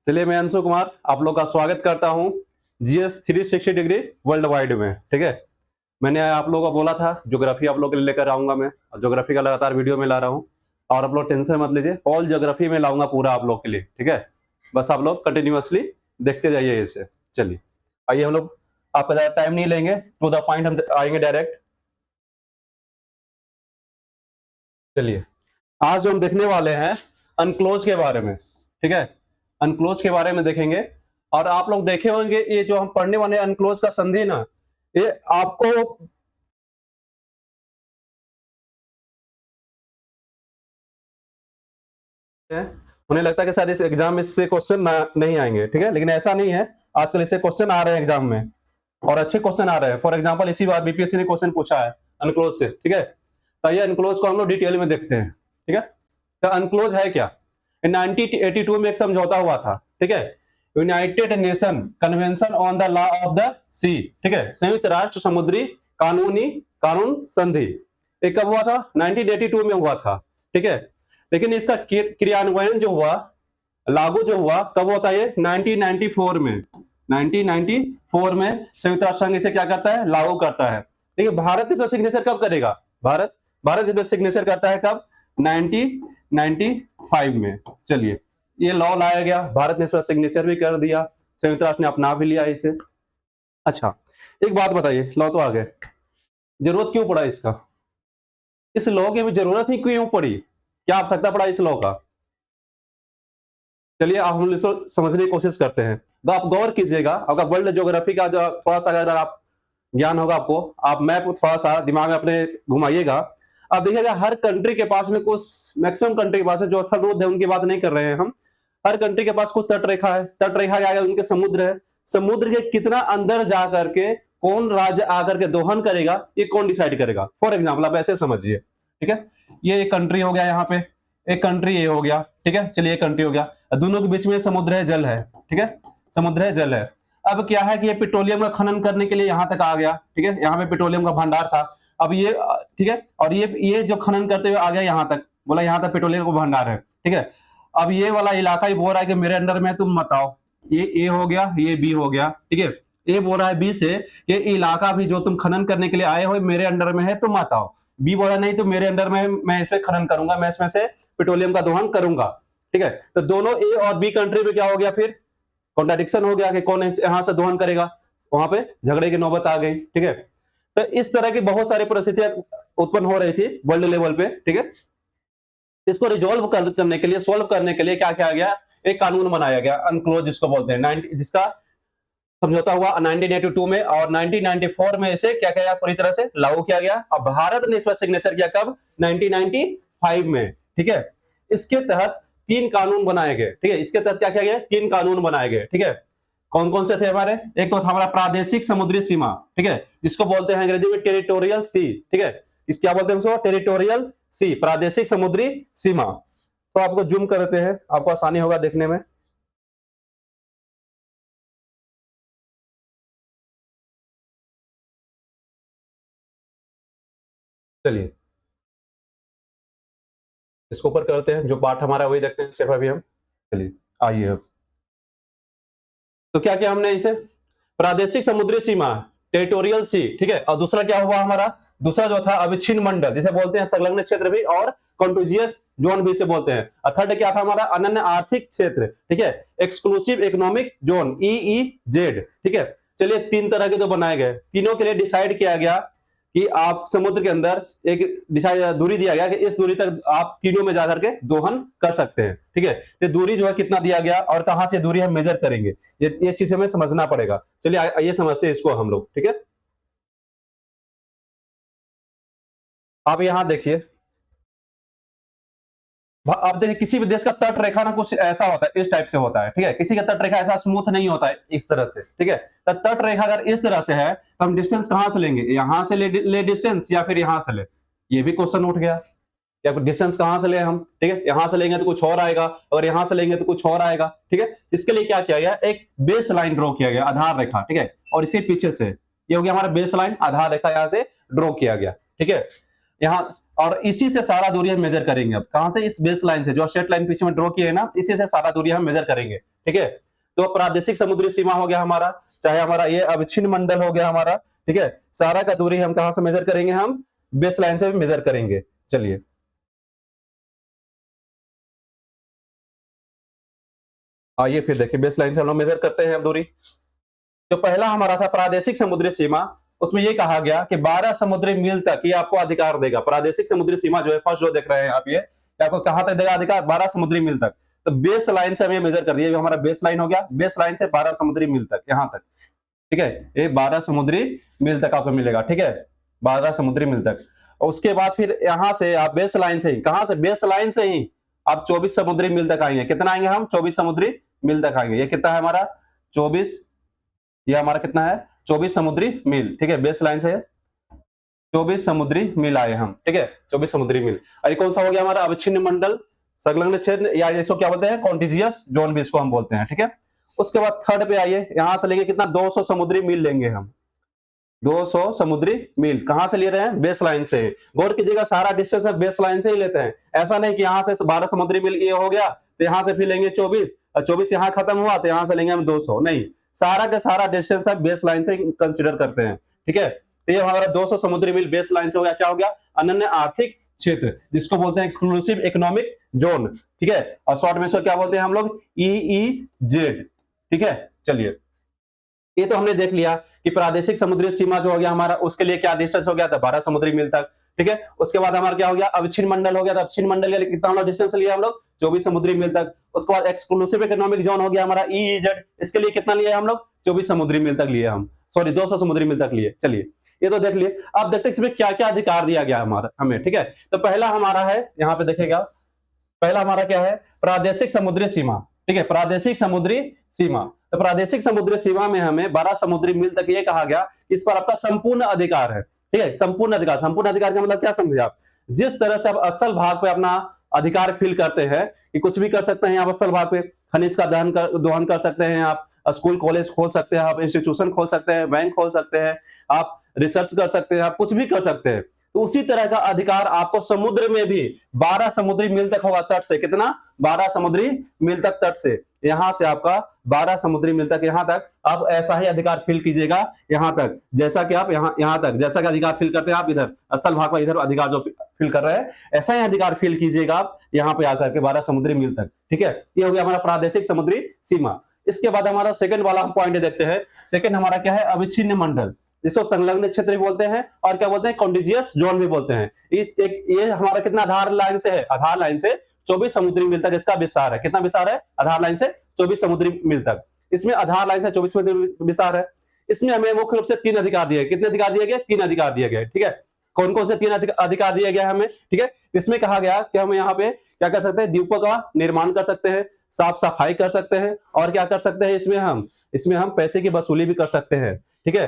चलिए, मैं अंशु कुमार आप लोग का स्वागत करता हूं जीएस 360 डिग्री वर्ल्ड वाइड में। ठीक है, मैंने आप लोगों को बोला था ज्योग्राफी आप लोग के लिए लेकर आऊंगा मैं, और ज्योग्राफी का लगातार वीडियो में ला रहा हूं। और आप लोग टेंशन मत लीजिए, ऑल ज्योग्राफी में लाऊंगा पूरा आप लोग के लिए। ठीक है, बस आप लोग कंटिन्यूअसली देखते जाइए इसे। चलिए आइए, हम लोग आपका ज़्यादा टाइम नहीं लेंगे, टू द पॉइंट हम आएंगे डायरेक्ट। चलिए, आज जो हम देखने वाले हैं अनक्लोज के बारे में। ठीक है, अनक्लोज के बारे में देखेंगे। और आप लोग देखे होंगे ये जो हम पढ़ने वाले अनक्लोज का संधि ना, ये आपको उन्हें लगता है कि शायद इस एग्जाम में इससे क्वेश्चन नहीं आएंगे। ठीक है, लेकिन ऐसा नहीं है, आजकल इससे क्वेश्चन आ रहे हैं एग्जाम में, और अच्छे क्वेश्चन आ रहे हैं। फॉर एग्जाम्पल इसी बार बीपीएससी ने क्वेश्चन पूछा है अनक्लोज से। ठीक है, तो ये अनक्लोज को हम लोग डिटेल में देखते हैं। ठीक है, तो अनक्लोज है क्या? 1982 में एक समझौता हुआ था। ठीक है, United Nation convention on the law of the sea. ठीक है, संयुक्त राष्ट्र समुद्री कानून संधि। ये कब हुआ था? 1982 में हुआ था। ठीक है, लेकिन इसका क्रियान्वयन जो हुआ, लागू जो हुआ, कब होता है? 1994 में। 1994 में संयुक्त राष्ट्र संघ इसे क्या करता है? लागू करता है। लेकिन भारत इस पर सिग्नेचर कब करेगा? भारत इस पर सिग्नेचर करता है कब? 1995 में। चलिए, ये लॉ लाया गया, भारत ने इस पर सिग्नेचर भी कर दिया, संयुक्त राष्ट्र ने अपना भी लिया इसे। अच्छा, एक बात बताइए, लॉ तो आ गए, जरूरत क्यों पड़ा इसका? इस लॉ की जरूरत ही क्यों पड़ी? क्या आवश्यकता पड़ा इस लॉ का? चलिए, आप हम इसको समझने की कोशिश करते हैं। तो आप गौर कीजिएगा, आपका वर्ल्ड ज्योग्राफी का जो थोड़ा सा अगर आप ज्ञान होगा आपको, आप मैप थोड़ा सा दिमाग में अपने घुमाइएगा, आप देखिएगा हर कंट्री के पास में कुछ, मैक्सिमम कंट्री के पास है, जो सर्वोच्च है उनकी बात नहीं कर रहे हैं हम, हर कंट्री के पास कुछ तट रेखा है। तट रेखा के आगे उनके समुद्र है। समुद्र के कितना अंदर जा करके कौन राज्य आकर के दोहन करेगा, ये कौन डिसाइड करेगा? फॉर एग्जाम्पल आप ऐसे समझिए। ठीक है, ये एक कंट्री हो गया, यहाँ पे एक कंट्री ये हो गया। ठीक है, चलिए एक कंट्री हो गया, दोनों के बीच में समुद्र है, जल है। ठीक है, समुद्र है, जल है। अब क्या है कि ये पेट्रोलियम का खनन करने के लिए यहां तक आ गया। ठीक है, यहाँ पे पेट्रोलियम का भंडार था। अब ये ठीक है, और ये जो खनन करते हुए आ गया यहां तक, बोला यहां तक पेट्रोलियम का भंडार है। ठीक है, अब ये वाला इलाका ही बोल रहा है कि मेरे अंडर में है, तुम बताओ। ये ए हो गया, ये बी हो गया। ठीक है, ए बोल रहा है बी से, ये इलाका भी जो तुम खनन करने के लिए आए हो मेरे अंडर में है, तुम बताओ। बी बोला नहीं, तो मेरे अंडर में, मैं इस पे खनन करूंगा, मैं इसमें से पेट्रोलियम का दोहन करूंगा। ठीक है, तो दोनों ए और बी कंट्री में क्या हो गया? फिर कॉन्ट्राडिक्शन हो गया कि कौन यहां से दोहन करेगा, वहां पे झगड़े की नौबत आ गई। ठीक है, तो इस तरह की बहुत सारी परिस्थितियां उत्पन्न हो रही थी वर्ल्ड लेवल पे। ठीक है, इसको रिजोल्व करने के लिए, सोल्व करने के लिए क्या किया गया? एक कानून बनाया गया, अनक्लोज जिसको बोलते हैं, जिसका समझौता हुआ 1982 में, और 1994 में इसे क्या किया, पूरी तरह से लागू किया गया। अब भारत ने इस पर सिग्नेचर किया कब? 1995 में। ठीक है, इसके तहत 3 कानून बनाए गए। ठीक है, इसके तहत क्या किया गया? 3 कानून बनाए गए। ठीक है, कौन कौन से थे हमारे? एक तो था हमारा प्रादेशिक समुद्री सीमा। ठीक है, जिसको बोलते हैं अंग्रेजी में टेरिटोरियल सी। ठीक है, इस क्या बोलते हैं उसको? टेरिटोरियल सी, प्रादेशिक समुद्री सीमा। तो आपको जूम करते हैं, आपको आसानी होगा देखने में। चलिए, इसको ऊपर करते हैं, जो पार्ट हमारा वही देखते हैं सिर्फ अभी हम। चलिए आइए, अब तो क्या किया हमने इसे? प्रादेशिक समुद्री सीमा, टेरिटोरियल सी। ठीक है, और दूसरा क्या हुआ हमारा? दूसरा जो था अविच्छिन्न मंडल, जिसे बोलते हैं संलग्न क्षेत्र भी, और कॉन्टिजियस जोन भी इसे बोलते हैं। और थर्ड क्या था हमारा? अनन्य आर्थिक क्षेत्र। ठीक है, एक्सक्लूसिव इकोनॉमिक जोन, EEZ। ठीक है, चलिए 3 तरह के तो बनाए गए, तीनों के लिए डिसाइड किया गया कि आप समुद्र के अंदर एक दूरी दिया गया कि इस दूरी तक आप तीनों में जाकर के दोहन कर सकते हैं। ठीक है, तो दूरी जो है कितना दिया गया, और कहां से दूरी हम मेजर करेंगे, ये चीज हमें समझना पड़ेगा। चलिए आइए समझते हैं इसको हम लोग। ठीक है, आप यहां देखिए, आप देखिए किसी भी देश का तट रेखा ना कुछ ऐसा होता है, इस टाइप से होता है। ठीक है, किसी का तट रेखा ऐसा स्मूथ नहीं होता है इस तरह से। ठीक है, तो तट रेखा अगर इस तरह से है, तो हम डिस्टेंस कहां से लेंगे? यहां से ले डिस्टेंस, या फिर यहां से ले? ये भी क्वेश्चन उठ गया, या डिस्टेंस कहां से ले हम? ठीक है, यहां से लेंगे तो कुछ और आएगा, और यहां से लेंगे तो कुछ और आएगा। ठीक है, इसके लिए क्या किया गया? एक बेस लाइन ड्रॉ किया गया, आधार रेखा। ठीक है, और इसके पीछे से ये हो गया हमारा बेस लाइन, आधार रेखा यहां से ड्रॉ किया गया। ठीक है, यहाँ और इसी से सारा दूरी हम मेजर करेंगे। अब कहां से? इस बेस लाइन से, जो स्ट्रेट लाइन पीछे में ड्रॉ किए है ना, इसी से सारा दूरी हम मेजर करेंगे। ठीक है, तो प्रादेशिक समुद्री सीमा हो गया हमारा, चाहे हमारा ये अविच्छिन्न मंडल हो गया हमारा। ठीक है, सारा का दूरी हम कहां से मेजर करेंगे? हम बेस लाइन से मेजर करेंगे। चलिए, आइए फिर देखिए, बेस लाइन से हम लोग मेजर करते हैं अब दूरी। जो पहला हमारा था प्रादेशिक समुद्री सीमा, उसमें ये कहा गया कि 12 समुद्री मील तक ये आपको अधिकार देगा। प्रादेशिक समुद्री सीमा जो है, फर्स्ट जो देख रहे हैं आप, ये आपको कहां तक देगा अधिकार? 12 समुद्री मील तक। तो बेस लाइन से हम ये मेजर कर दिए, जो हमारा बेस लाइन हो गया, बेस लाइन से 12 समुद्री मील तक, यहां तक। ठीक है, ये 12 समुद्री मील तक आपको मिलेगा। ठीक है, 12 समुद्री मील तक। और उसके बाद फिर यहां से आप बेस लाइन से ही, कहां से? बेस लाइन से ही आप 24 समुद्री मील तक आएंगे। कितना आएंगे हम? 24 समुद्री मील तक आएंगे। ये कितना है हमारा? 24, ये हमारा कितना है? 24 समुद्री मील। ठीक है, बेस लाइन से 24 समुद्री मील आए हम। ठीक है, 24 समुद्री मील। और ये कौन सा हो गया हमारा? अविच्छिन्न मंडल, संलग्न क्षेत्र, या इसको क्या बोलते हैं? कॉन्टिजियस जोन भी इसको हम बोलते हैं। ठीक है, उसके बाद थर्ड पे आइए, यहां से लेंगे कितना? 200 समुद्री मील लेंगे हम। 200 समुद्री मील कहां से ले रहे हैं? बेस लाइन से। गौर कीजिएगा, सारा डिस्टेंस बेस लाइन से ही लेते हैं। ऐसा नहीं कि यहां से 12 समुद्री मील ये हो गया तो यहां से फिर लेंगे 24, और 24 यहां खत्म हुआ तो यहां से लेंगे हम 200। नहीं, सारा का सारा डिस्टेंस बेस लाइन से कंसिडर करते हैं। ठीक है, तो ये हमारा 200 समुद्री मील बेस लाइन से हो गया। क्या हो गया? अनन्य आर्थिक क्षेत्र, जिसको बोलते हैं एक्सक्लूसिव इकोनॉमिक जोन। ठीक है, और शॉर्ट में इसको क्या बोलते हैं हम लोग? EEZ। ठीक है, चलिए, ये तो हमने देख लिया कि प्रादेशिक समुद्री सीमा जो हो गया हमारा, उसके लिए क्या डिस्टेंस हो गया था? 12 समुद्री मील तक। ठीक है, उसके बाद हमारा क्या हो गया? अविच्छिन्न मंडल हो गया था। अविच्छिन्न मंडल के लिए कितना हम लोग डिस्टेंस लिया? हम लोग 24 समुद्री मील तक। उसके बाद एक्सक्लूसिव इकोनॉमिक जोन हो गया हमारा EEZ, इसके लिए कितना लिया हम लोग? 24 समुद्री मील तक लिए हम, सॉरी 200 समुद्री मील तक लिए। चलिए, ये तो देख लिए। अब देखते हैं इसमें क्या क्या अधिकार दिया गया हमारा हमें। ठीक है, तो पहला हमारा है, यहाँ पे देखेगा, पहला हमारा क्या है? प्रादेशिक समुद्री सीमा। ठीक है, प्रादेशिक समुद्री सीमा। तो प्रादेशिक समुद्री सीमा में हमें 12 समुद्री मील तक ये कहा गया, इस पर आपका संपूर्ण अधिकार है। ठीक है, संपूर्ण अधिकार। संपूर्ण अधिकार का मतलब क्या समझे आप? जिस तरह से आप असल भाग पे अपना अधिकार फील करते हैं कि कुछ भी कर सकते हैं आप असल भाग पे, खनिज का दोहन कर सकते हैं आप, स्कूल कॉलेज खोल सकते हैं आप, इंस्टीट्यूशन खोल सकते हैं, बैंक खोल सकते हैं आप, रिसर्च कर सकते हैं आप, कुछ भी कर सकते हैं। तो उसी तरह का अधिकार आपको समुद्र में भी 12 समुद्री मील तक होगा तट से। कितना? 12 समुद्री मील तक तट से, यहां से आपका 12 समुद्री मील तक, यहां तक आप ऐसा ही अधिकार फील कीजिएगा। यहां तक जैसा कि आप यहां तक जैसा कि अधिकार फील करते हैं आप इधर असल भाग में, इधर अधिकार जो फील कर रहे हैं, ऐसा ही अधिकार फील कीजिएगा आप यहां पे आकर के 12 समुद्री मील तक। ठीक है, ये हो गया हमारा प्रादेशिक समुद्री सीमा। इसके बाद हमारा सेकंड वाला हम पॉइंट देखते हैं। सेकंड हमारा क्या है? अविच्छिन्न मंडल, जिसको संलग्न क्षेत्र भी बोलते हैं और क्या बोलते हैं? कॉन्टिजियस जोन भी बोलते हैं। ये हमारा कितना आधार लाइन से है? आधार लाइन से 24 समुद्री मील तक इसका विस्तार है। कितना विस्तार है? आधार लाइन से 24 समुद्री मील तक। इसमें आधार लाइन से 24 समुद्री विस्तार है। इसमें हमें मुख्य रूप से 3 अधिकार दिए। कितने अधिकार दिए गए? 3 अधिकार दिए गए। ठीक है, कौन कौन से 3 अधिकार दिए गए हमें? ठीक है, इसमें कहा गया कि हम यहाँ पे क्या कर सकते हैं? द्वीपों का निर्माण कर सकते हैं, साफ सफाई कर सकते हैं, और क्या कर सकते हैं? इसमें हम पैसे की वसूली भी कर सकते हैं। ठीक है,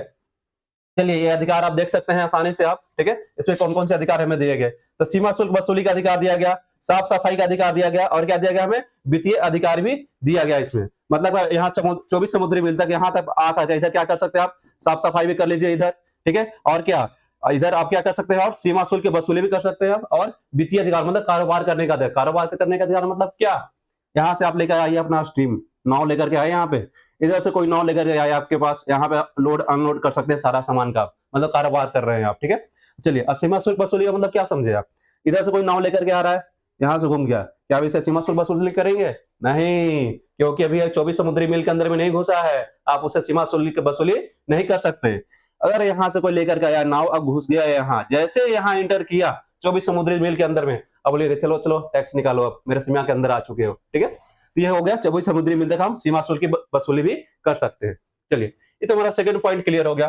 चलिए, ये अधिकार आप देख सकते हैं आसानी से आप। ठीक है, इसमें कौन कौन से अधिकार हमें दिए गए? तो सीमा शुल्क वसूली का अधिकार दिया गया, साफ सफाई का अधिकार दिया गया, और क्या दिया गया हमें? वित्तीय अधिकार भी दिया गया इसमें। मतलब यहाँ 24 समुद्री मील तक यहाँ तक आकर इधर क्या कर सकते हैं आप? साफ सफाई भी कर लीजिए इधर। ठीक है, और क्या इधर आप क्या कर सकते हैं? और सीमा शुल्क की वसूली भी कर सकते हैं आप, और वित्तीय अधिकार मतलब कारोबार करने का अधिकार। कारोबार करने का अधिकार मतलब क्या? यहाँ से आप लेकर आइए अपना स्ट्रीम, नाव लेकर के आए यहाँ पे, इधर से कोई नाव लेकर के आए आपके पास, यहाँ पे लोड अनलोड कर सकते हैं सारा सामान का, मतलब कारोबार कर रहे हैं आप। ठीक है, चलिए, सीमा शुल्क वसूली का मतलब क्या समझे आप? इधर से कोई नाव लेकर के आ रहा है, यहाँ से घूम गया, क्या अभी से सीमा शुल्क वसूली करेंगे? नहीं, क्योंकि अभी 24 समुद्री मील के अंदर में नहीं घुसा है, आप उसे सीमा शुल्क वसूली नहीं कर सकते। अगर यहाँ से कोई लेकर के आया नाव, अब घुस गया यहाँ, जैसे यहाँ इंटर किया 24 समुद्री मील के अंदर में, अब बोलिए चलो चलो टैक्स निकालो, अब मेरे सीमा के अंदर आ चुके हो। ठीक है, तो ये हो गया 24 समुद्री मील तक हम सीमा शुल्क की वसूली भी कर सकते हैं। चलिए, ये तो हमारा सेकंड पॉइंट क्लियर हो गया।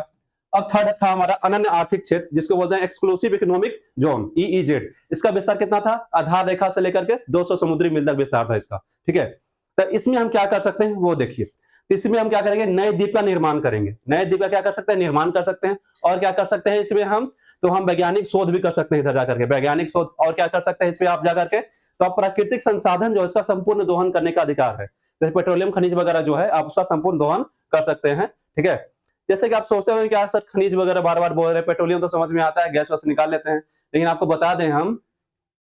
अब थर्ड था हमारा अनन्य आर्थिक क्षेत्र, जिसको बोलते हैं एक्सक्लूसिव इकोनॉमिक जोन, EEZ। इसका विस्तार कितना था? आधार रेखा से लेकर के 200 समुद्री मील तक विस्तार था इसका। ठीक है, तो इसमें हम क्या कर सकते हैं वो देखिए। इसमें हम क्या करेंगे? नए द्वीप का निर्माण करेंगे। नए द्वीप का क्या कर सकते हैं? निर्माण कर सकते हैं। और क्या कर सकते हैं इसमें हम? तो हम वैज्ञानिक शोध भी कर सकते हैं इधर जाकर के, वैज्ञानिक शोध। और क्या कर सकते हैं इसमें आप जाकर के? तो आप प्राकृतिक संसाधन जो है इसका संपूर्ण दोहन करने का अधिकार है। जैसे पेट्रोलियम खनिज वगैरह जो है, आप उसका संपूर्ण दोहन कर सकते हैं। ठीक है, जैसे कि आप सोचते हो क्या सर खनिज वगैरह बार बार बोल रहे हैं, पेट्रोलियम तो समझ में आता है, गैस वैस निकाल लेते हैं। लेकिन आपको बता दें हम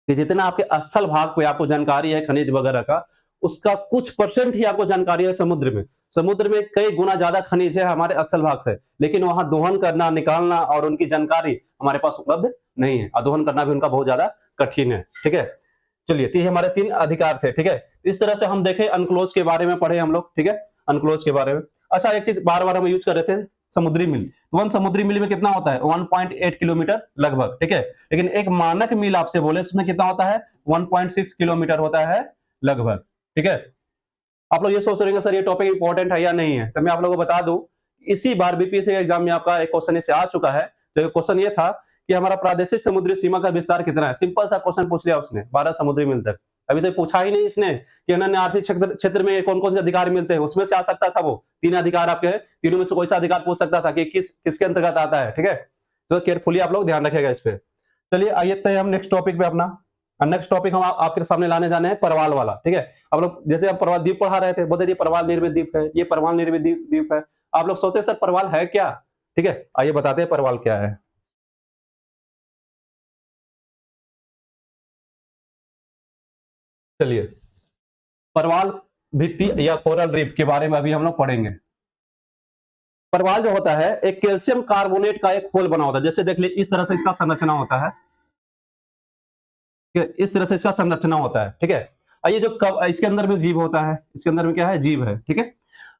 कि जितना आपके स्थल भाग पे आपको जानकारी है खनिज वगैरह का, उसका कुछ परसेंट ही आपको जानकारी है समुद्र में। समुद्र में कई गुना ज्यादा खनिज है हमारे स्थल भाग से, लेकिन वहां दोहन करना, निकालना और उनकी जानकारी हमारे पास उपलब्ध नहीं है, और दोहन करना भी उनका बहुत ज्यादा कठिन है। ठीक है, चलिए, तो ये हमारे 3 अधिकार थे। ठीक है, इस तरह से हम देखें अनक्लोज के बारे में पढ़े हम लोग। ठीक है, अनक्लोज के बारे में। अच्छा, एक चीज बार बार हम यूज कर रहे थे, समुद्री मील। वन समुद्री मील में कितना होता है? 1.8 किलोमीटर लगभग। ठीक है, लेकिन एक मानक मील आपसे बोले उसमें कितना होता है? 1.6 किलोमीटर होता है लगभग। ठीक है, आप लोग ये सोच रहे हैं सर ये टॉपिक इंपॉर्टेंट है या नहीं है, तो मैं आप लोगों को बता दूं, इसी बार बीपीएससी एग्जाम में आपका एक क्वेश्चन इससे आ चुका है। तो क्वेश्चन ये था कि हमारा प्रादेशिक समुद्री सीमा का विस्तार कितना है। सिंपल सा क्वेश्चन पूछ लिया उसने, 12 समुद्री मील तक। अभी तक पूछा ही नहीं इसने कि अन्य आर्थिक क्षेत्र में कौन कौन से अधिकार मिलते हैं, उसमें से आ सकता था वो 3 अधिकार आपके हैं, तीनों में से कोई सा अधिकार पूछ सकता था कि किसके अंतर्गत आता है। ठीक है, तो केयरफुली आप लोग ध्यान रखेगा इस पे। चलिए आइए हम नेक्स्ट टॉपिक पे अपना, नेक्स्ट टॉपिक हम आपके सामने लाने जाने हैं परवाल वाला। ठीक है, आप लोग जैसे हम परवाल द्वीप पढ़ा रहे थे, बोलते ये परवाल निर्मित द्वीप है, ये परवाल निर्मित द्वीप है। आप लोग सोचते हैं सर परवाल है क्या? ठीक है, आइए बताते हैं परवाल क्या है। चलिए, परवाल भित्ति या कोरल रीफ के बारे में अभी हम लोग पढ़ेंगे। परवाल जो होता है एक कैल्शियम कार्बोनेट का एक खोल बना होता है। जैसे देख लीजिए इस तरह से इसका संरचना होता है, इस तरह से इसका संरचना होता है। ठीक है, और ये जो इसके अंदर में जीव होता है, इसके अंदर में क्या है? जीव है। ठीक है,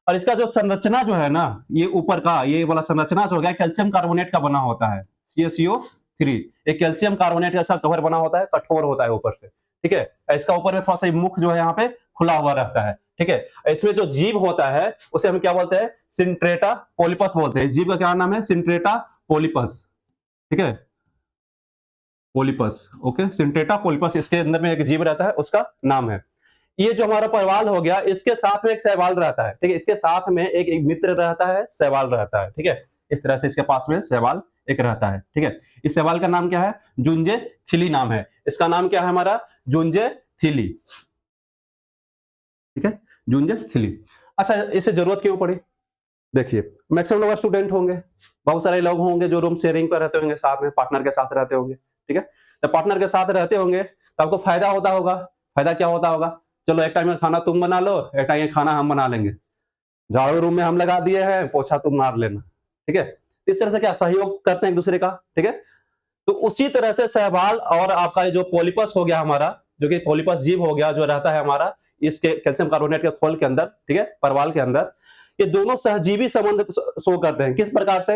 और इसका जो संरचना जो है ना, ये ऊपर का ये वाला संरचना जो हो गया कैल्शियम कार्बोनेट का बना होता है, CaCO3। एक कैल्शियम कार्बोनेट जैसा कवर बना होता है, कठोर होता है ऊपर से। ठीक है, इसका ऊपर में थोड़ा सा मुख जो है यहाँ पे खुला हुआ रहता है। ठीक है, इसमें जो जीव होता है उसे हम क्या बोलते हैं? सिंट्रेटा पोलिपस बोलते हैं। जीव का क्या नाम है? सिंट्रेटा पोलिपस। ठीक है, पोलिपस। ओके, सिंट्रेटा पोलिपस इसके अंदर में एक जीव रहता है, उसका नाम है। ये जो हमारा परवाल हो गया, इसके साथ में एक शैवाल रहता है। ठीक है, इसके साथ में एक मित्र रहता है, शैवाल रहता है। ठीक है, इस तरह से इसके पास में शैवाल एक रहता है। ठीक है, इस शैवाल का नाम क्या है? जुंजे थिली नाम है। इसका नाम क्या है हमारा? जुंजे थिली। ठीक है, जुंजे थिली। अच्छा, इसे जरूरत क्यों पड़ी? देखिए, मैक्सिमम लोग स्टूडेंट होंगे, बहुत सारे लोग होंगे जो रूम शेयरिंग पर रहते होंगे, साथ में पार्टनर के साथ रहते होंगे। ठीक है, तो पार्टनर के साथ रहते होंगे तो आपको फायदा होता होगा। फायदा क्या होता होगा? चलो एक टाइम में खाना तुम बना लो, एक टाइम में खाना हम बना लेंगे। झाड़ू रूम में हम लगा दिए हैं, पोछा तुम मार लेना। ठीक है, इस तरह से क्या सहयोग करते हैं एक दूसरे का। ठीक है, तो उसी तरह से शैवाल और आपका जो पोलिपस हो गया हमारा, जो कि पोलिपस जीव हो गया, जो रहता है हमारा इसके कैल्शियम कार्बोनेट के खोल के अंदर। ठीक है, परवाल के अंदर, ये दोनों सहजीवी संबंध शो करते हैं। किस प्रकार से?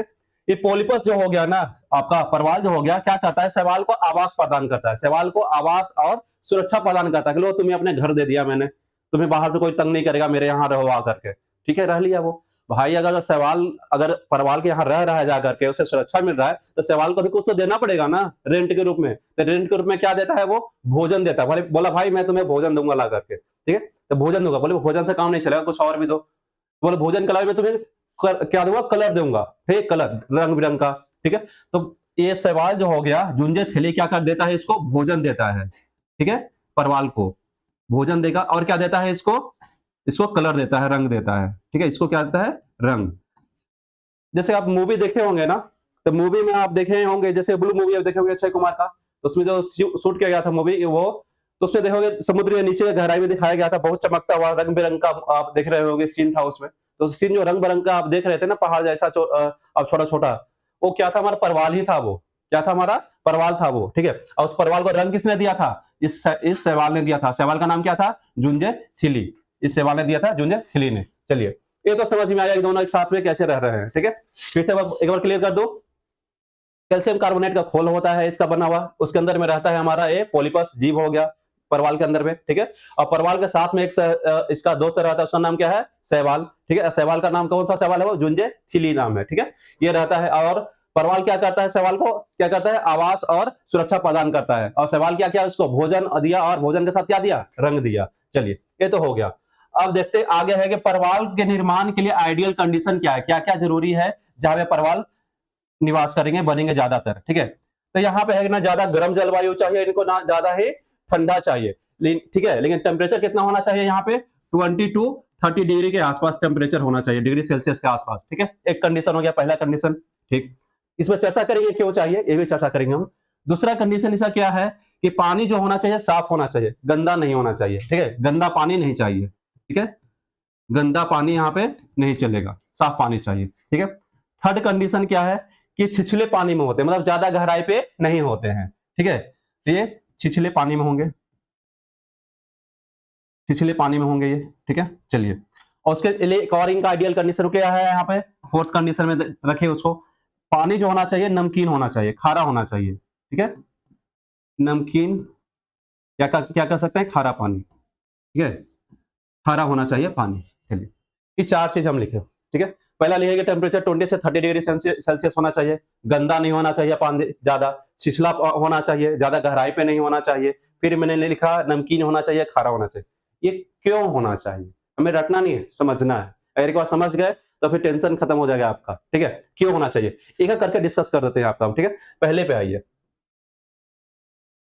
ये पोलिपस जो हो गया ना, आपका परवाल जो हो गया, क्या करता है? शैवाल को आवास प्रदान करता है। शैवाल को आवास और सुरक्षा प्रदान करता है कि लो तुम्हें अपने घर दे दिया मैंने, तुम्हें बाहर से कोई तंग नहीं करेगा, मेरे यहाँ रहो आकर के। ठीक है, रह लिया वो भाई। अगर सवाल अगर परवाल के यहाँ रह रहा है जाकर के, उसे सुरक्षा मिल रहा है, तो सवाल को भी कुछ तो देना पड़ेगा ना, रेंट के रूप में। तो रेंट के रूप में क्या देता है वो? भोजन देता है। बोला भाई मैं तुम्हें भोजन दूंगा ला करके। ठीक है, तो भोजन दूंगा। बोले भोजन से काम नहीं चलेगा, कुछ और भी दो। बोले भोजन के अलावा मैं तुम्हें क्या दूंगा? कलर दूंगा। ठीक, कलर रंग बिरंग का। ठीक है, तो ये सवाल जो हो गया, जुंजे थैली क्या कर देता है? इसको भोजन देता है। ठीक है, परवाल को भोजन देगा, और क्या देता है इसको? इसको कलर देता है, रंग देता है। ठीक है, इसको क्या देता है? रंग। जैसे आप मूवी देखे होंगे ना, तो मूवी में आप देखे होंगे, जैसे ब्लू मूवी आप देखे होंगे अक्षय कुमार का, तो उसमें जो शूट किया गया था मूवी वो, तो उसमें देखोगे समुद्र के नीचे गहराई में दिखाया गया था, बहुत चमकता हुआ रंग बिरंग का आप देख रहे होंगे सीन था उसमें। तो सीन जो रंग बिरंग का आप देख रहे थे ना, पहाड़ जैसा अब छोटा छोटा, वो क्या था? हमारा परवाल ही था वो। क्या था? हमारा परवाल था वो। ठीक है, और उस परवाल को रंग किसने दिया था? इस शैवाल ने दिया था। शैवाल का नाम क्या था? जुंजे थिली। इस शैवाल ने दिया था, जुंजे थिली ने। चलिए, ये तो समझ में आया कि दोनों एक साथ में कैसे रह रहे हैं। ठीक है, फिर से एक बार क्लियर कर दो। कैल्शियम कार्बोनेट का खोल होता है इसका बना हुआ, उसके अंदर में रहता है हमारा ये पोलिपस जीव हो गया परवाल के अंदर में। ठीक है, और परवाल के साथ में एक इसका दोस्त रहता है, उसका नाम क्या है? शैवाल। ठीक है, शैवाल का नाम कौन सा शैवाल है? वो जुंजे थिली नाम है। ठीक है, ये रहता है। और परवाल क्या करता है? शैवाल को क्या करता है? आवास और सुरक्षा प्रदान करता है। और शैवाल क्या किया? उसको भोजन दिया, और भोजन के साथ क्या दिया? रंग दिया। चलिए, ये तो हो गया। अब देखते आगे है कि परवाल के निर्माण के लिए आइडियल कंडीशन क्या है, क्या क्या जरूरी है जहां पे परवाल निवास करेंगे, बनेंगे ज्यादातर। ठीक है, तो यहाँ पे है ना ज्यादा गर्म जलवायु चाहिए इनको, ना ज्यादा ही ठंडा चाहिए। ठीक है, लेकिन टेम्परेचर कितना होना चाहिए यहाँ पे? 20 to 30 डिग्री के आसपास टेम्परेचर होना चाहिए, डिग्री सेल्सियस के आसपास। ठीक है, एक कंडीशन हो गया, पहला कंडीशन। ठीक, इसमें चर्चा करेंगे क्यों चाहिए, ये भी चर्चा करेंगे हम। दूसरा कंडीशन इसका क्या है कि पानी जो होना चाहिए साफ होना चाहिए, गंदा नहीं होना चाहिए, ठीक है, गंदा पानी नहीं चाहिए, ठीक है, गंदा पानी यहाँ पे नहीं चलेगा, साफ पानी चाहिए, ठीक है। थर्ड कंडीशन क्या है कि छिछले पानी में होते हैं, मतलब ज्यादा गहराई पे नहीं होते हैं, ठीक है, तो ये छिछले पानी में होंगे, छिछले पानी में होंगे ये, ठीक है। चलिए, और उसके लिए एक और इनका आइडियल कंडीशन क्या है यहाँ पे, फोर्थ कंडीशन में रखे उसको, पानी जो होना चाहिए नमकीन होना चाहिए, खारा होना चाहिए, ठीक है, नमकीन क्या कर सकते हैं, खारा पानी, ठीक है, खारा होना चाहिए पानी। चलिए, ये चार चीज हम लिखे, ठीक है। पहला लिखेंगे टेम्परेचर 20 से 30 डिग्री सेल्सियस होना चाहिए, गंदा नहीं होना चाहिए पानी ज्यादा, छिछला होना चाहिए, ज्यादा गहराई पे नहीं होना चाहिए। फिर मैंने लिखा नमकीन होना चाहिए, खारा होना चाहिए। ये क्यों होना चाहिए हमें रटना नहीं है, समझना है। अगर एक बार समझ गए तो फिर टेंशन खत्म हो जाएगा आपका, ठीक है। क्यों होना चाहिए एक एक करके डिस्कस कर देते हैं आपका, ठीक है। पहले पे आइए,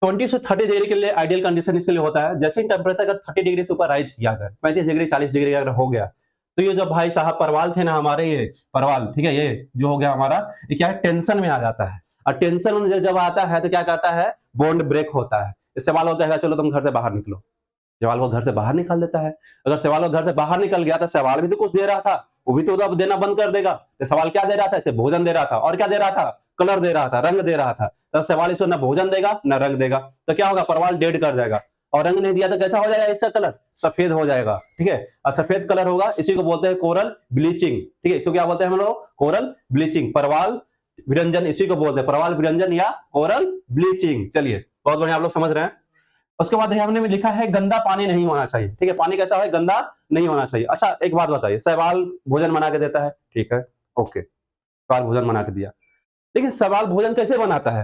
20 से 30 डिग्री के लिए आइडियल कंडीशन इसके लिए होता है, जैसे ही टेम्परेचर अगर 30 डिग्री से ऊपर राइज किया, अगर 35 डिग्री 40 डिग्री अगर हो गया, तो ये जो भाई साहब परवाल थे ना हमारे, ये परवाल, ठीक है, ये जो हो गया हमारा, ये क्या है, टेंशन में आ जाता है। और टेंशन में जब आता है तो क्या करता है, बॉन्ड ब्रेक होता है। इस सवाल होता है चलो तुम घर से बाहर निकलो, सवाल वो घर से बाहर निकाल देता है। अगर सवाल वो घर से बाहर निकल गया तो सवाल भी तो कुछ दे रहा था, वो भी तो अब देना बंद कर देगा। तो सवाल क्या दे रहा था, इसे भोजन दे रहा था, और क्या दे रहा था, कलर दे रहा था, रंग दे रहा था। तो सवाल इसको ना भोजन देगा ना रंग देगा, तो क्या होगा, परवाल डेड कर जाएगा। और रंग नहीं दिया तो कैसा हो जाएगा, इसका कलर सफेद हो जाएगा, ठीक है। और सफेद कलर होगा, इसी को बोलते हैं कोरल ब्लीचिंग, ठीक है। इसको क्या बोलते हैं हम लोग, कोरल ब्लीचिंग, परवाल विरंजन, इसी को बोलते हैं परवाल विरंजन या कोरल ब्लीचिंग। चलिए, बहुत बढ़िया, आप लोग समझ रहे हैं। उसके बाद हमने में लिखा है गंदा पानी नहीं होना चाहिए, ठीक है, पानी कैसा है, गंदा नहीं होना चाहिए। अच्छा एक बात बताइए, सवाल भोजन बना के देता है, ठीक है, ओके, सवाल भोजन बना के दिया, लेकिन सवाल भोजन कैसे बनाता है,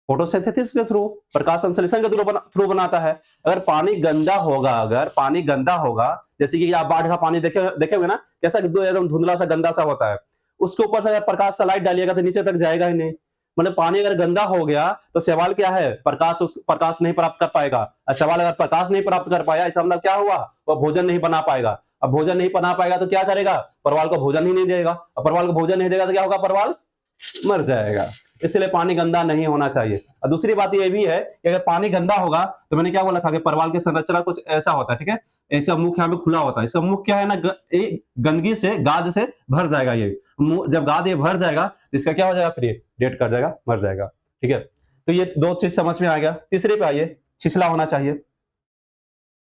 फोटोसिंथेसिस के थ्रू, प्रकाश संश्लेषण के थ्रू बनाता है। अगर पानी गंदा होगा, अगर पानी गंदा होगा, जैसे कि आप बाढ़ का पानी देखे ना, कैसा एकदम धुंधला सा गंदा सा होता है, उसके ऊपर से अगर प्रकाश का लाइट डालिएगा तो नीचे तक जाएगा ही नहीं। मतलब पानी अगर गंदा हो गया तो सवाल क्या है, प्रकाश नहीं प्राप्त कर पाएगा। सवाल अगर प्रकाश नहीं प्राप्त कर पाया, इसका मतलब क्या हुआ, वह भोजन नहीं बना पाएगा। अब भोजन नहीं बना पाएगा तो क्या करेगा, परवाल को भोजन ही नहीं देगा, और परवाल को भोजन नहीं देगा तो क्या होगा, परवाल मर जाएगा। इसलिए पानी गंदा नहीं होना चाहिए। और दूसरी बात यह भी है कि अगर पानी गंदा होगा, तो मैंने क्या बोला था कि परवाल की संरचना कुछ ऐसा होता है, ठीक है, ऐसा मुख यहाँ पे खुला होता है, इसका मुख क्या है ना, गंदगी से, गाद से भर जाएगा। ये जब गाद ये भर जाएगा तो इसका क्या हो जाएगा, फिर ये डेड कर जाएगा, मर जाएगा, ठीक है। तो ये दो चीज समझ में आ गया। तीसरे पे आइए, छिछला होना चाहिए।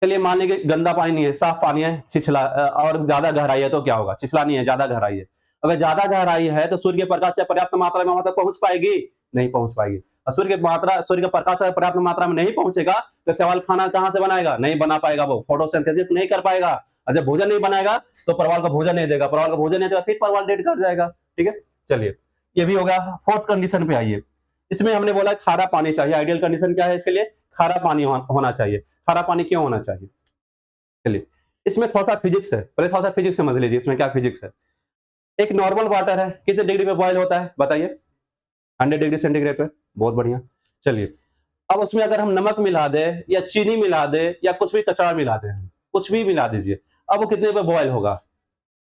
चलिए मान लीजिए गंदा पानी नहीं है, साफ पानी है, छिछला और ज्यादा गहराई है तो क्या होगा, छिछला नहीं है, ज्यादा गहराई है। अगर ज्यादा गहराई है तो सूर्य के प्रकाश से पर्याप्त मात्रा में वहां तक पहुंच पाएगी, नहीं पहुंच पाएगी। और सूर्य का प्रकाश अगर पर्याप्त मात्रा में नहीं पहुंचेगा तो सवाल खाना कहां से बनाएगा, नहीं बना पाएगा, वो फोटोसिंथेसिस नहीं कर पाएगा। और जब भोजन नहीं बनाएगा तो परवाल को भोजन नहीं देगा, परवाल को भोजन नहीं देगा, फिर परवाल डेड कर जाएगा, ठीक है। चलिए, ये भी हो गया। फोर्थ कंडीशन पे आइए, इसमें हमने बोला खारा पानी चाहिए। आइडियल कंडीशन क्या है इसके लिए, खारा पानी होना चाहिए। खारा पानी क्यों होना चाहिए, चलिए इसमें थोड़ा सा फिजिक्स है, पहले थोड़ा सा फिजिक्स समझ लीजिए, इसमें क्या फिजिक्स है। एक नॉर्मल वाटर है, कितने डिग्री पे बॉयल होता है बताइए, 100 डिग्री सेंटीग्रेड पे, बहुत बढ़िया। चलिए, अब उसमें अगर हम नमक मिला दे या चीनी मिला दे या कुछ भी कचरा मिला दे, कुछ भी मिला दीजिए, अब वो कितने पे बॉयल होगा,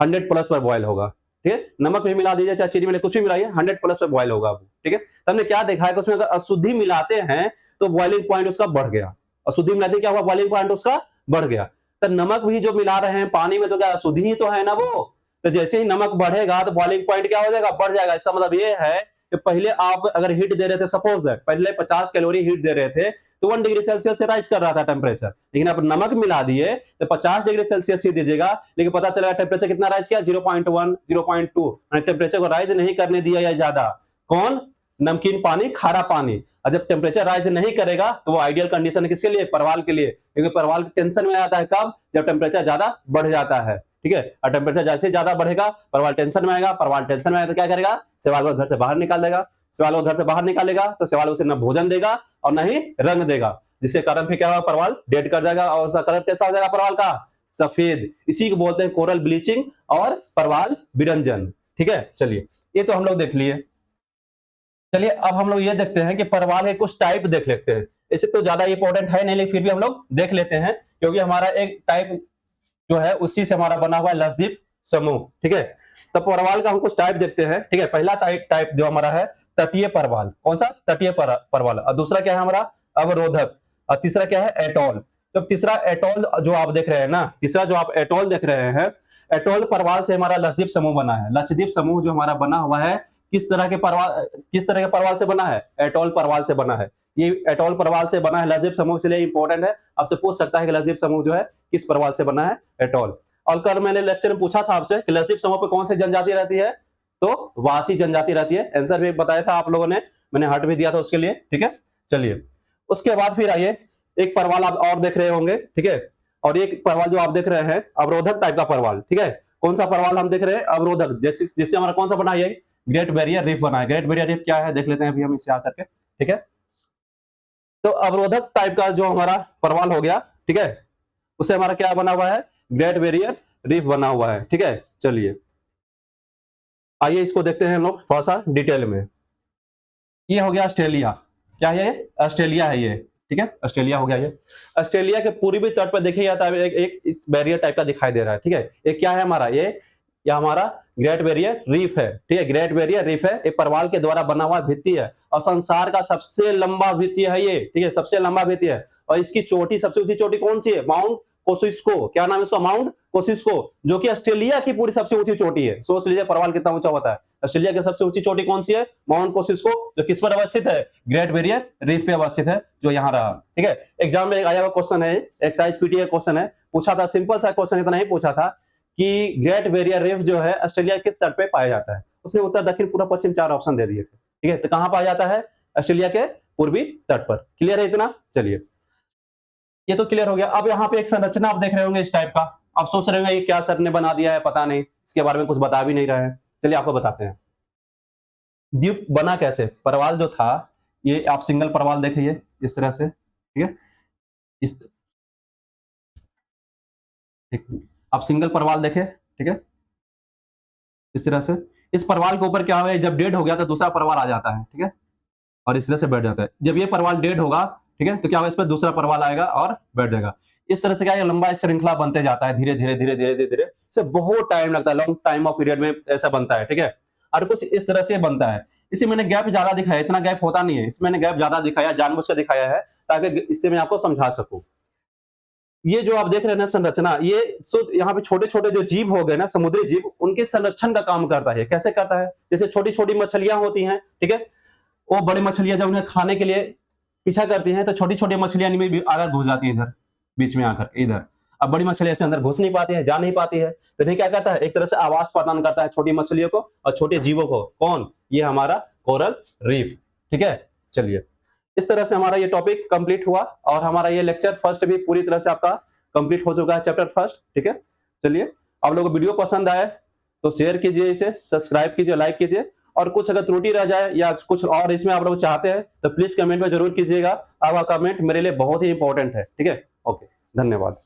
100 प्लस पर बॉयल होगा, ठीक है। नमक भी मिला दीजिए चाहे चीनी मिले, कुछ भी मिलाइए, 100 प्लस पे बॉयल होगा, ठीक है। तो हमने क्या देखा है कि उसमें अगर अशुद्धि मिलाते हैं तो बॉइलिंग पॉइंट उसका बढ़ गया, अशुद्धि मिलाते क्या हुआ, बॉइलिंग पॉइंट उसका बढ़ गया। तो नमक भी जो मिला रहे हैं पानी में तो क्या अशुद्धि ही तो है ना वो, तो जैसे ही नमक बढ़ेगा तो बॉइलिंग पॉइंट क्या हो जाएगा, बढ़ जाएगा। इसका मतलब ये है कि पहले आप अगर हीट दे रहे थे, सपोज दैट पहले 50 कैलोरी हीट दे रहे थे तो 1 डिग्री सेल्सियस से राइज कर रहा था टेम्परेचर, लेकिन आप नमक मिला दिए तो 50 डिग्री सेल्सियस ही दीजिएगा, लेकिन पता चलेगा टेम्परेचर कितना राइज किया, 0.1 0.2, टेम्परेचर को राइज नहीं करने दिया या ज्यादा। कौन, नमकीन पानी, खारा पानी। और जब टेम्परेचर राइज नहीं करेगा तो वो आइडियल कंडीशन किसके लिए, परवाल के लिए, क्योंकि परवाल टेंशन में आता है कब, जब टेम्परेचर ज्यादा बढ़ जाता है, ठीक है। और टेम्परेचर जैसे ज्यादा बढ़ेगा परवाल टेंशन में आएगा, परवाल टेंशन में आएगा तो क्या करेगा, सवाल को घर से बाहर निकाल देगा। सवाल को घर से बाहर निकालेगा तो सवाल उसे न भोजन देगा और न ही रंग देगा, जिसके कारण फिर क्या होगा, परवाल डेड कर जाएगा। और उसका कलर कैसा हो जाएगा परवाल का, सफेद। इसी को बोलते हैं कोरल ब्लीचिंग और परवाल विरंजन, ठीक है। चलिए, ये तो हम लोग देख लिए। चलिए अब हम लोग ये देखते हैं कि परवाल के कुछ टाइप देख लेते हैं। इसे तो ज्यादा इंपॉर्टेंट है नहीं, लेकिन फिर भी हम लोग देख लेते हैं, क्योंकि हमारा एक टाइप जो है उसी से हमारा बना हुआ है लक्षद्वीप समूह, ठीक है। तो परवाल का हम कुछ टाइप देखते हैं, ठीक है। पहला टाइप जो हमारा है तटीय परवाल। कौन सा? तटीय परवाल। और दूसरा क्या है हमारा? अवरोधक। और तीसरा क्या है? एटॉल। तो तीसरा एटॉल जो आप देख रहे हैं ना, तीसरा जो आप एटॉल देख रहे हैं, एटॉल परवाल से हमारा लक्षद्वीप समूह बना है। लक्षद्वीप समूह जो हमारा बना हुआ है, किस तरह के परवाल से बना है? एटॉल परवाल से बना है। ये एटॉल परवाल से बना है लक्षद्वीप समूह, इसलिए इंपॉर्टेंट है। आपसे पूछ सकता है कि लक्षद्वीप समूह जो है किस परवाल से बना है? एटॉल। और कल मैंने लेक्चर में पूछा था आपसे कि लक्षद्वीप समूह पे कौन सी जनजाति रहती है? तो वासी जनजाति रहती है। आंसर भी बताया था आप लोगों ने, मैंने हट भी दिया था उसके लिए। ठीक है, चलिए उसके बाद फिर आइए, एक परवाल आप और देख रहे होंगे। ठीक है, और एक परवाल जो आप देख रहे हैं अवरोधक टाइप का परवाल। ठीक है, कौन सा परवाल हम देख रहे हैं? अवरोधक। जिससे हमारा कौन सा बना है? ग्रेट बैरियर रीफ बना है। ग्रेट बैरियर रीफ क्या है देख लेते हैं अभी हम इसे आकर के। ठीक है, तो अवरोधक टाइप का जो हमारा परवाल हो गया, ठीक है, उससे हमारा क्या बना हुआ है? ग्रेट बैरियर रीफ बना हुआ है। ठीक है, चलिए आइए इसको देखते हैं हम लोग थोड़ा सा डिटेल में। ये हो गया ऑस्ट्रेलिया। क्या है ये? ऑस्ट्रेलिया है ये। ठीक है, ऑस्ट्रेलिया हो गया ये। ऑस्ट्रेलिया के पूर्वी तट पर देखिए जाता है एक इस बैरियर टाइप का दिखाई दे रहा है। ठीक है, ये क्या है हमारा? ये हमारा ग्रेट बैरियर रीफ है। ठीक है, ग्रेट बैरियर रीफ है, एक परवाल के द्वारा बना हुआ भित्ति है और संसार का सबसे लंबा भित्ति है ये। ठीक है, सबसे लंबा भित्ति है। और इसकी चोटी, सबसे ऊंची चोटी कौन सी है? माउंट कोसिस्को। क्या नाम है इसका? माउंट कोसिस्को, जो कि ऑस्ट्रेलिया की पूरी सबसे ऊंची चोटी है। सोच लीजिए परवाल कितना ऊंचा होता है। ऑस्ट्रेलिया की सबसे ऊंची चोटी कौन सी है? माउंट कोसिस्को, जो किस पर अवस्थित है? ग्रेट बैरियर रीफ पे अवस्थित है, जो यहाँ रहा। ठीक है, एग्जाम में आया हुआ क्वेश्चन है, एक्सरसाइज पीटीए क्वेश्चन है, पूछा था सिंपल सा क्वेश्चन, इतना ही पूछा था कि ग्रेट बैरियर रीफ जो है ऑस्ट्रेलिया किस तट पे पाया जाता है। उसने उत्तर, दक्षिण, पूर्व, पश्चिम 4 ऑप्शन दे दिए थे। ठीक है, तो कहां पाया जाता है? ऑस्ट्रेलिया के पूर्वी तट पर। क्लियर है इतना? चलिए, ये तो क्लियर हो गया। अब यहाँ पे एक संरचना आप देख रहे होंगे इस टाइप का। आप सोच रहे होंगे ये क्या सर ने बना दिया है, पता नहीं, इसके बारे में कुछ बता भी नहीं रहे हैं। चलिए आपको बताते हैं द्वीप बना कैसे। परवाल जो था, ये आप सिंगल परवाल देखिए इस तरह से। ठीक है, इस आप सिंगल परवाल देखे। ठीक है, इस तरह से इस परवाल के ऊपर क्या हुआ है, जब डेड हो गया तो दूसरा परवाल आ जाता है। ठीक है, और इस तरह से बैठ जाता है। जब ये परवाल डेड होगा, ठीक है, तो क्या होगा, इस पर दूसरा परवाल आएगा और बैठ जाएगा। इस तरह से क्या है, लंबा श्रृंखला बनते जाता है, धीरे धीरे धीरे धीरे धीरे धीरे। इससे बहुत टाइम लगता है, लॉन्ग टाइम ऑफ पीरियड में ऐसा बनता है। ठीक है, और कुछ इस तरह से बनता है। इसी मैंने गैप ज्यादा दिखाया, इतना गैप होता नहीं है, इसमें मैंने गैप ज्यादा दिखाया, जानबूझ कर दिखाया है ताकि इससे मैं आपको समझा सकूं। ये जो आप देख रहे हैं ना संरचना, ये यहाँ पे छोटे छोटे जो जीव हो गए ना, समुद्री जीव, उनके संरक्षण का काम करता है। कैसे करता है? जैसे छोटी छोटी मछलियां होती हैं, ठीक है, वो बड़ी मछलियां जब उन्हें खाने के लिए पीछा करती हैं, तो छोटी छोटी मछलियां इनमें भी आकर घुस जाती हैं, इधर बीच में आकर इधर। अब बड़ी मछलियां इसके अंदर घुस नहीं पाती है, जा नहीं पाती है, तो इन्हें क्या करता है, एक तरह से आवास प्रदान करता है छोटी मछलियों को और छोटे जीवों को। कौन? ये हमारा कोरल रीफ। ठीक है, चलिए इस तरह से हमारा ये टॉपिक कंप्लीट हुआ और हमारा ये लेक्चर फर्स्ट भी पूरी तरह से आपका कंप्लीट हो चुका है, चैप्टर फर्स्ट। ठीक है, चलिए आप लोगों को वीडियो पसंद आए तो शेयर कीजिए, इसे सब्सक्राइब कीजिए, लाइक कीजिए, और कुछ अगर त्रुटि रह जाए या कुछ और इसमें आप लोग चाहते हैं तो प्लीज कमेंट में जरूर कीजिएगा। आपका कमेंट मेरे लिए बहुत ही इंपॉर्टेंट है। ठीक है, ओके, धन्यवाद।